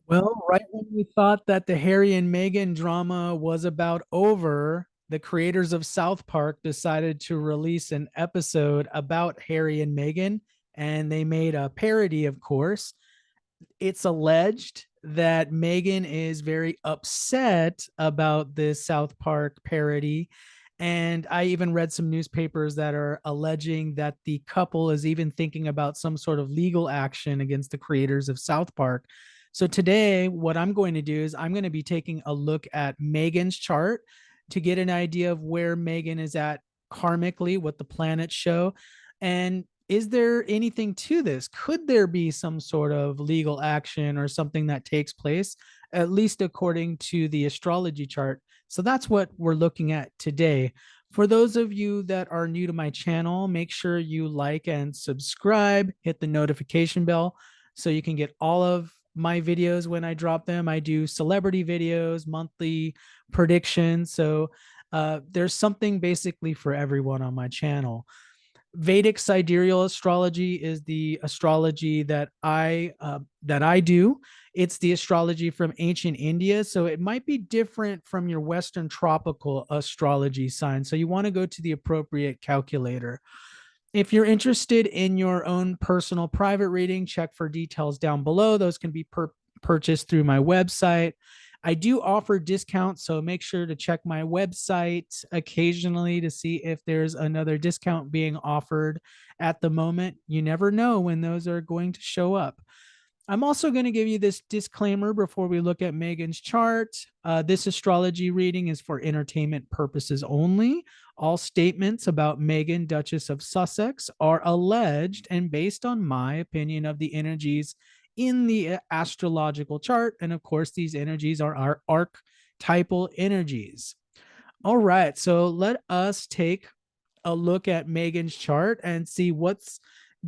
Well, right when we thought that the Harry and Meghan drama was about over, the creators of South Park decided to release an episode about Harry and Meghan, and they made a parody, of course. It's alleged that Meghan is very upset about this South Park parody. And I even read some newspapers that are alleging that the couple is even thinking about some sort of legal action against the creators of South Park. So today, what I'm going to do is I'm going to be taking a look at Megan's chart to get an idea of where Megan is at karmically, what the planets show. And is there anything to this? Could there be some sort of legal action or something that takes place, at least according to the astrology chart? So that's what we're looking at today. For those of you that are new to my channel, make sure you like and subscribe, hit the notification bell so you can get all of my videos when I drop them. I do celebrity videos, monthly predictions. So there's something basically for everyone on my channel. Vedic sidereal astrology is the astrology that I do. It's the astrology from ancient India, so it might be different from your Western tropical astrology sign. So you want to go to the appropriate calculator. If you're interested in your own personal private reading, check for details down below. Those can be purchased through my website. I do offer discounts, so make sure to check my website occasionally to see if there's another discount being offered at the moment. You never know when those are going to show up. I'm also going to give you this disclaimer before we look at Megan's chart. This astrology reading is for entertainment purposes only. All statements about Meghan, Duchess of Sussex, are alleged and based on my opinion of the energies in the astrological chart. And of course, these energies are our archetypal energies. All right, so let us take a look at Megan's chart and see what's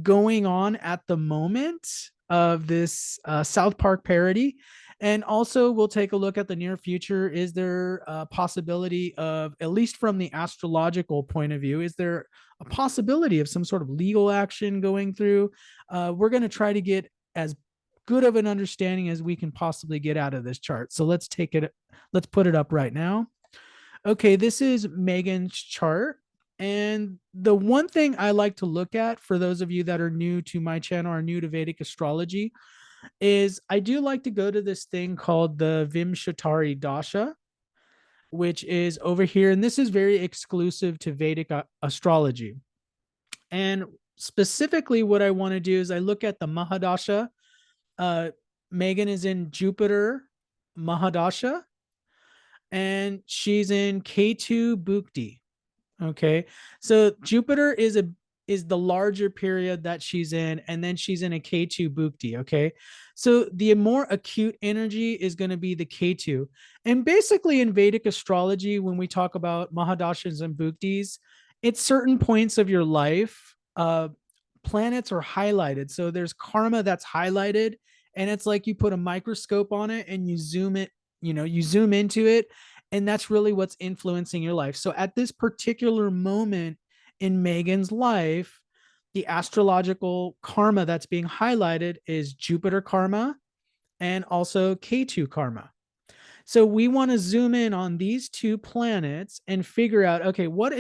going on at the moment of this South Park parody. And also, we'll take a look at the near future. Is there a possibility of, at least from the astrological point of view, is there a possibility of some sort of legal action going through? We're going to try to get as good of an understanding as we can possibly get out of this chart. So let's put it up right now. Okay, this is Megan's chart. And the one thing I like to look at for those of you that are new to my channel or new to Vedic astrology is I do like to go to this thing called the Vimshatari Dasha, which is over here. And this is very exclusive to Vedic astrology. And specifically, what I want to do is I look at the Mahadasha. Megan is in Jupiter Mahadasha, and she's in K2 Bhukti. Okay. So Jupiter is the larger period that she's in, and then she's in a K2 Bhukti. Okay. So the more acute energy is going to be the K2. And basically in Vedic astrology, when we talk about Mahadashas and Bhuktis, it's certain points of your life, planets are highlighted. So there's karma that's highlighted, and it's like you put a microscope on it and you zoom it, you zoom into it, and that's really what's influencing your life. So at this particular moment in Megan's life, the astrological karma that's being highlighted is Jupiter karma and also K2 karma. So we want to zoom in on these two planets and figure out, okay, what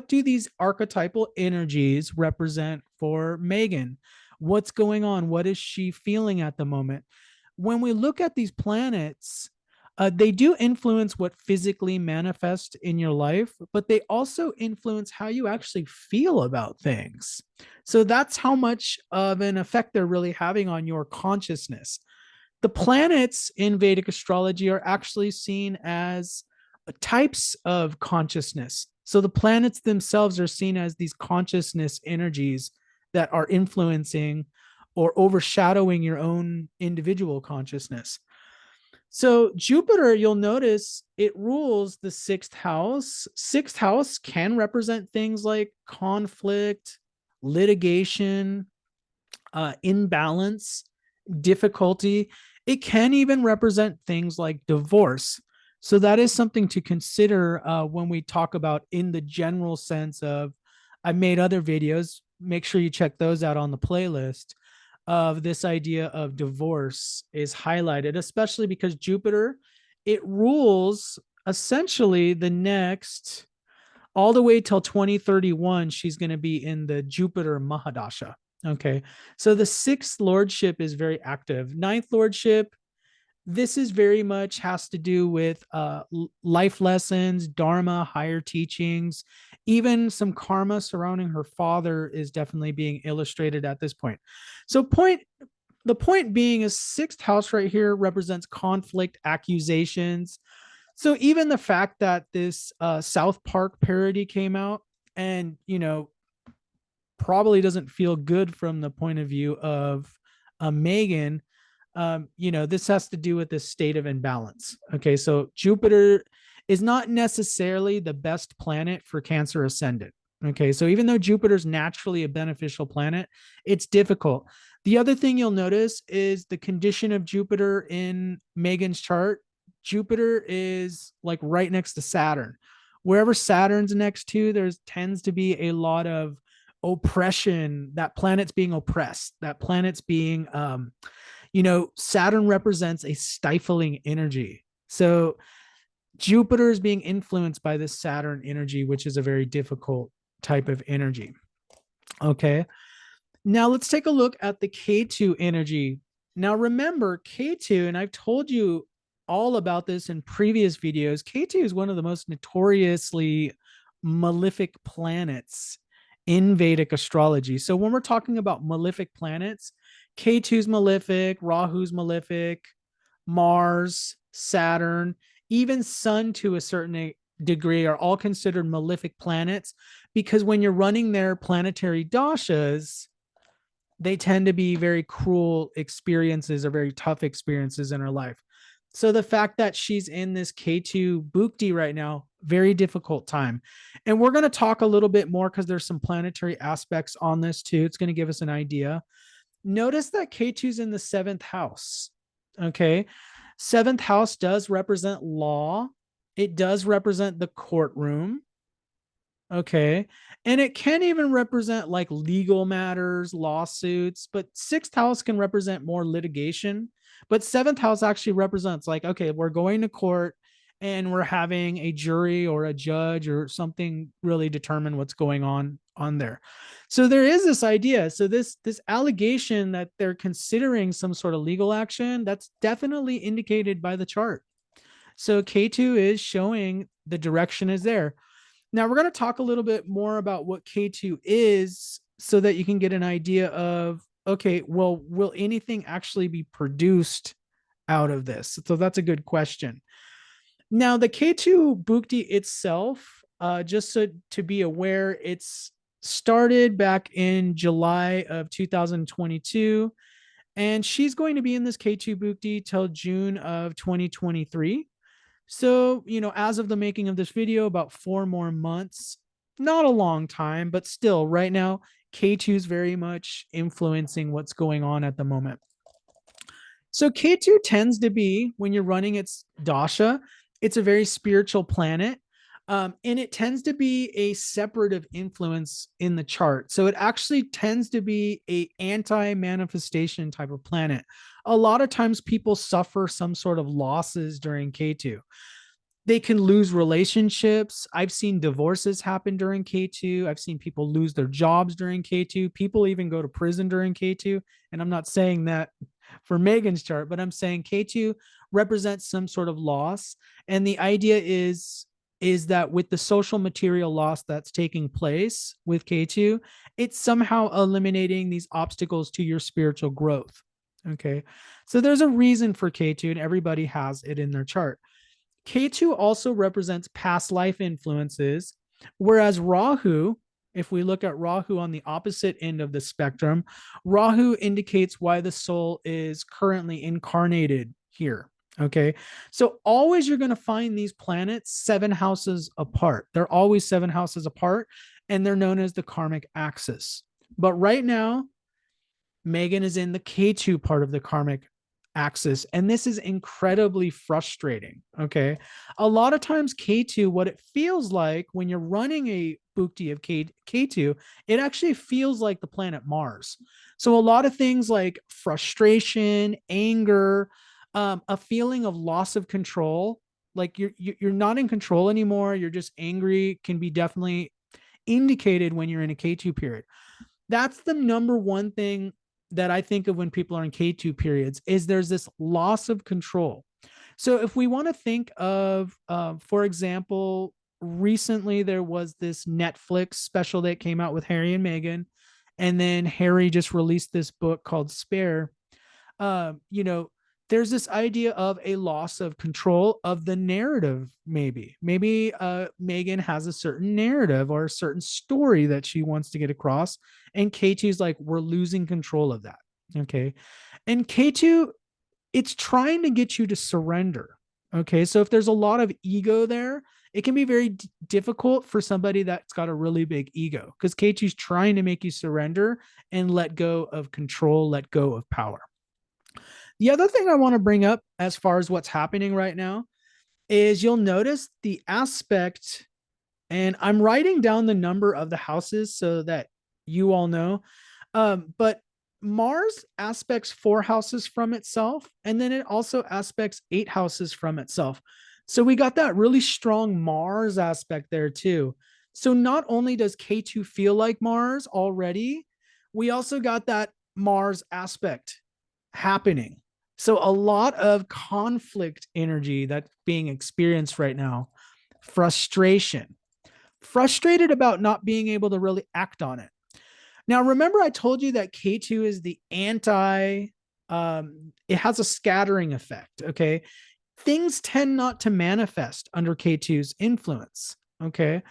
do these archetypal energies represent for Megan? What's going on? What is she feeling at the moment? When we look at these planets, they do influence what physically manifests in your life, but they also influence how you actually feel about things. So that's how much of an effect they're really having on your consciousness. The planets in Vedic astrology are actually seen as types of consciousness. So the planets themselves are seen as these consciousness energies that are influencing or overshadowing your own individual consciousness. So Jupiter, you'll notice it rules the sixth house. Sixth house can represent things like conflict, litigation, imbalance, difficulty. It can even represent things like divorce. So that is something to consider when we talk about in the general sense of, I've made other videos. Make sure you check those out on the playlist. of this idea of divorce is highlighted, especially because Jupiter, it rules essentially the next all the way till 2031. She's going to be in the Jupiter Mahadasha. Okay. So the sixth lordship is very active. Ninth lordship, this is very much has to do with life lessons, dharma, higher teachings, even some karma surrounding her father is definitely being illustrated at this point. So the point being is sixth house right here represents conflict, accusations. So even the fact that this South Park parody came out and, probably doesn't feel good from the point of view of Meghan, this has to do with this state of imbalance. Okay, so Jupiter is not necessarily the best planet for Cancer ascendant. Okay, so even though Jupiter's naturally a beneficial planet, it's difficult. The other thing you'll notice is the condition of Jupiter in Megan's chart. Jupiter is like right next to Saturn. Wherever Saturn's next to, there's tends to be a lot of oppression. That planet's being oppressed. That planet's being Saturn represents a stifling energy. So Jupiter is being influenced by this Saturn energy, which is a very difficult type of energy. Okay. Now let's take a look at the K2 energy. Now remember, K2, and I've told you all about this in previous videos, K2 is one of the most notoriously malefic planets in Vedic astrology. So when we're talking about malefic planets, K2's malefic, Rahu's malefic, Mars, Saturn, even Sun to a certain degree are all considered malefic planets because when you're running their planetary dashas, they tend to be very cruel experiences or very tough experiences in her life. So the fact that she's in this K2 Bhukti right now, very difficult time. And we're going to talk a little bit more because there's some planetary aspects on this too. It's going to give us an idea. Notice that K2's in the seventh house. Okay. Seventh house does represent law. It does represent the courtroom. Okay. And it can even represent like legal matters, lawsuits, but sixth house can represent more litigation. But seventh house actually represents like, okay, we're going to court and we're having a jury or a judge or something really determine what's going on there. So there is this idea. So this allegation that they're considering some sort of legal action, that's definitely indicated by the chart. So K2 is showing the direction is there. Now we're going to talk a little bit more about what K2 is so that you can get an idea of, okay, well, will anything actually be produced out of this? So that's a good question. Now the K2 Bhukti itself, just so to be aware, it's started back in July of 2022, and she's going to be in this K2 Bhukti till June of 2023. So, as of the making of this video, about 4 more months, not a long time, but still right now, K2 is very much influencing what's going on at the moment. So K2 tends to be, when you're running its dasha, it's a very spiritual planet. And it tends to be a separative influence in the chart. So it actually tends to be a anti-manifestation type of planet. A lot of times people suffer some sort of losses during K2. They can lose relationships. I've seen divorces happen during K2. I've seen people lose their jobs during K2. People even go to prison during K2. And I'm not saying that for Megan's chart, but I'm saying K2 represents some sort of loss. And the idea is that with the social material loss that's taking place with K2, it's somehow eliminating these obstacles to your spiritual growth. Okay. So there's a reason for K2 and everybody has it in their chart. K2 also represents past life influences, whereas Rahu, if we look at Rahu on the opposite end of the spectrum, Rahu indicates why the soul is currently incarnated here. Okay. So always you're going to find these planets 7 houses apart. They're always 7 houses apart, and they're known as the karmic axis. But right now, Meghan is in the K2 part of the karmic axis. And this is incredibly frustrating. Okay. A lot of times, K2, what it feels like when you're running a Bukti of K2, it actually feels like the planet Mars. So a lot of things like frustration, anger, a feeling of loss of control, like you're not in control anymore. You're just angry, can be definitely indicated when you're in a K2 period. That's the number one thing that I think of when people are in K2 periods is there's this loss of control. So if we want to think of, for example, recently there was this Netflix special that came out with Harry and Meghan, and then Harry just released this book called Spare. You know, there's this idea of a loss of control of the narrative. Maybe Meghan has a certain narrative or a certain story that she wants to get across, and K2's like, we're losing control of that. Okay. And K2, it's trying to get you to surrender. Okay. So if there's a lot of ego there, it can be very difficult for somebody that's got a really big ego, because K2's trying to make you surrender and let go of control, let go of power. The other thing I want to bring up as far as what's happening right now is you'll notice the aspect, and I'm writing down the number of the houses so that you all know. But Mars aspects 4 houses from itself, and then it also aspects 8 houses from itself. So we got that really strong Mars aspect there too. So not only does K2 feel like Mars already, we also got that Mars aspect happening. So a lot of conflict energy that's being experienced right now, frustration, frustrated about not being able to really act on it. Now, remember, I told you that K2 is the anti, it has a scattering effect. Okay. Things tend not to manifest under K2's influence. Okay.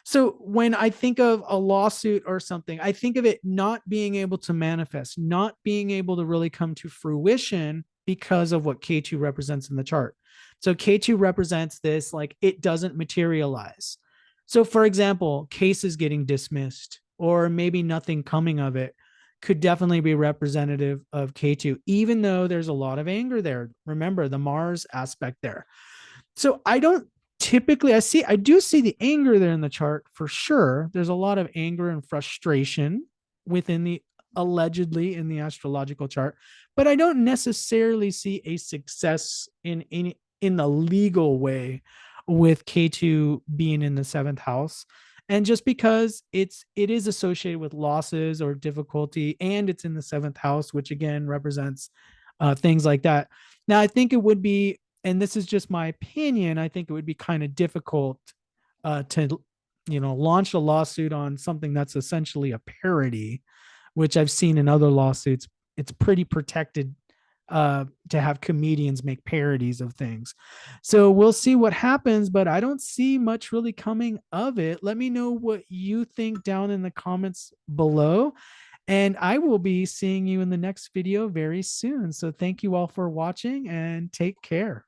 So when I think of a lawsuit or something, I think of it not being able to manifest, not being able to really come to fruition because of what K2 represents in the chart. So K2 represents this, like it doesn't materialize. So for example, cases getting dismissed or maybe nothing coming of it could definitely be representative of K2, even though there's a lot of anger there. Remember the Mars aspect there. So I don't typically, I do see the anger there in the chart for sure. There's a lot of anger and frustration within the, allegedly in the astrological chart, but I don't necessarily see a success in the legal way with K2 being in the 7th house. And just because it is associated with losses or difficulty, and it's in the 7th house, which again represents things like that. Now, I think it would be, and this is just my opinion, I think it would be kind of difficult to, launch a lawsuit on something that's essentially a parody, which I've seen in other lawsuits. It's pretty protected to have comedians make parodies of things. So we'll see what happens, but I don't see much really coming of it. Let me know what you think down in the comments below. And I will be seeing you in the next video very soon. So thank you all for watching and take care.